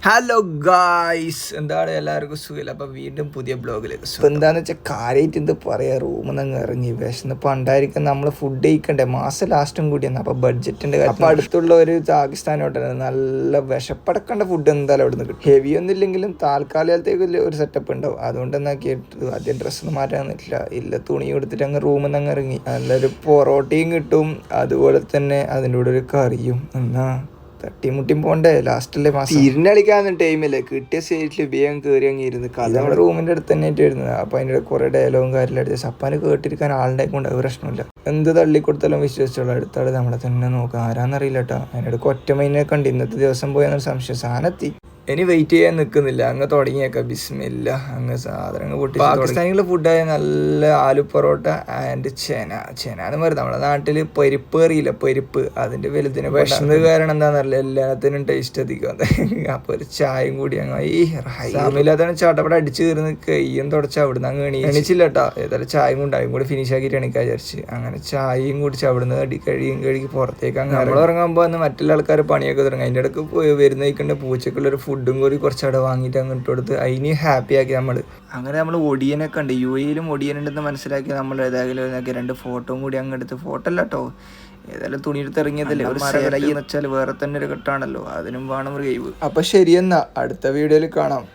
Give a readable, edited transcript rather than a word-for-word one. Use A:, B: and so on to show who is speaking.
A: Hello guys, എന്താണ് എല്ലാവർക്കും സുഖമില്ല. അപ്പം വീണ്ടും പുതിയ ബ്ലോഗിലേക്ക്. ഇപ്പം എന്താണെന്ന് വെച്ചാൽ കാര്യമായിട്ട് എന്ത് പറയുക, റൂമിൽ നിന്ന് ഇറങ്ങി വിശന്നിപ്പോൾ ഉണ്ടായിരിക്കും. നമ്മൾ ഫുഡ് കഴിക്കണ്ടേ, മാസം ലാസ്റ്റും കൂടിയാണ്. അപ്പോൾ ബഡ്ജറ്റിൻ്റെ കാര്യം. അപ്പോൾ അടുത്തുള്ള ഒരു പാകിസ്ഥാൻ ഹോട്ടലാണ്, നല്ല വിശപ്പടക്കേണ്ട ഫുഡ് എന്തായാലും അവിടെ നിന്ന് കിട്ടും. ഹെവി ഒന്നും ഇല്ലെങ്കിലും താൽക്കാലികത്തേക്ക് ഒരു സെറ്റപ്പ് ഉണ്ടാവും. അതുകൊണ്ട് എന്നാ കേട്ടത് ആദ്യം ഡ്രസ്സൊന്നും മാറ്റാൻ പറ്റില്ല, ഇല്ല തുണി കൊടുത്തിട്ട് അങ്ങ് റൂമിൽ നിന്ന് അങ്ങ് ഇറങ്ങി. നല്ലൊരു പൊറോട്ടയും കിട്ടും, അതുപോലെ തന്നെ അതിൻ്റെ കൂടെ ഒരു കറിയും. എന്നാ തട്ടിമുട്ടിയും പോണ്ടേ, ലാസ്റ്റിലെ മാസം ഇരുന്നളിക്കാവുന്ന ടൈമില്ലേ, കിട്ടിയ സീറ്റിൽ വേഗം കയറി അങ്ങ് ഇരുന്ന്. കഥ നമ്മുടെ റൂമിൻ്റെ അടുത്ത് തന്നെ ആയിട്ട് വരുന്നത്. അപ്പോൾ അതിൻ്റെ കുറേ ഡയലോഗും കാര്യമില്ല. സപ്പാന് കേട്ടിരിക്കാൻ ആളുടെ കൊണ്ട് അത് പ്രശ്നമില്ല. എന്ത് തള്ളിക്കൊടുത്താലും വിശ്വസിച്ചുള്ള അടുത്താൾ നമ്മളെ തന്നെ നോക്കാം. ആരാന്നറിയില്ല കേട്ടോ. അതിനിടയ്ക്ക് ഒറ്റമൈനെ കണ്ട് ഇന്നത്തെ ദിവസം പോയെന്നൊരു സംശയം. സാധനത്തി ഇനി വെയിറ്റ് ചെയ്യാൻ നിൽക്കുന്നില്ല, അങ്ങ് തുടങ്ങിയേക്കാം. ബിസ്മില്ല, അങ്ങ് സാധനങ്ങൾ പൊട്ടി. പാകിസ്ഥാനികളുടെ ഫുഡായ നല്ല ആലു പൊറോട്ട ആൻഡ് ചെന എന്ന് പറയും. നമ്മുടെ നാട്ടിൽ പരിപ്പ് അറിയില്ല, പരിപ്പ് അതിൻ്റെ വലുതിന് വിഷമത് കാരണം എന്താണെന്നറിയില്ല, എല്ലാത്തിനും ടേസ്റ്റ് അധികം. അപ്പോൾ ഒരു ചായയും കൂടി അങ്ങ് ഈ സമയമില്ലാത്തതാണ് ചാട്ടപ്പടെ അടിച്ച് കയറുന്ന കയ്യും തുടച്ച് അവിടുന്ന് അങ്ങ് എണീച്ചില്ല കേട്ടോ. ഏതായാലും ചായയും കൊണ്ടായും കൂടി ഫിനിഷ് ആക്കിയിട്ട് എണീക്കാൻ വിചാരിച്ച് അങ്ങനെ ചായയും കുടിച്ച് അവിടുന്ന് കഴുകി പുറത്തേക്ക് അങ്ങ് നമ്മൾ ഇറങ്ങുമ്പോൾ അന്ന് മറ്റുള്ള ആൾക്കാർ പണിയൊക്കെ തുടങ്ങി. അതിൻ്റെ ഇടയ്ക്ക് വരുന്നേക്കുണ്ട് പൂച്ചക്കുള്ളൊരു ഫുഡും കൂടി കുറച്ചവിടെ വാങ്ങിയിട്ട് അങ്ങോട്ട് കൊടുത്ത് അതിന് ഹാപ്പി ആക്കി നമ്മൾ. അങ്ങനെ നമ്മൾ ഒടിയനൊക്കെ ഉണ്ട്, UAE-ലും ഒടിയനുണ്ടെന്ന് മനസ്സിലാക്കി നമ്മൾ ഏതായാലും 2 ഫോട്ടോയും കൂടി അങ്ങെടുത്ത്. ഫോട്ടോ അല്ല കേട്ടോ, ഏതായാലും തുണിയെടുത്ത് ഇറങ്ങിയതല്ലേ. ഒരു മരകടയെന്ന് വെച്ചാൽ വേറെ തന്നെ ഒരു കെട്ടാണല്ലോ, അതിനും വേണം ഒരു കഴിവ്. അപ്പം ശരിയെന്നാ അടുത്ത വീഡിയോയിൽ കാണാം.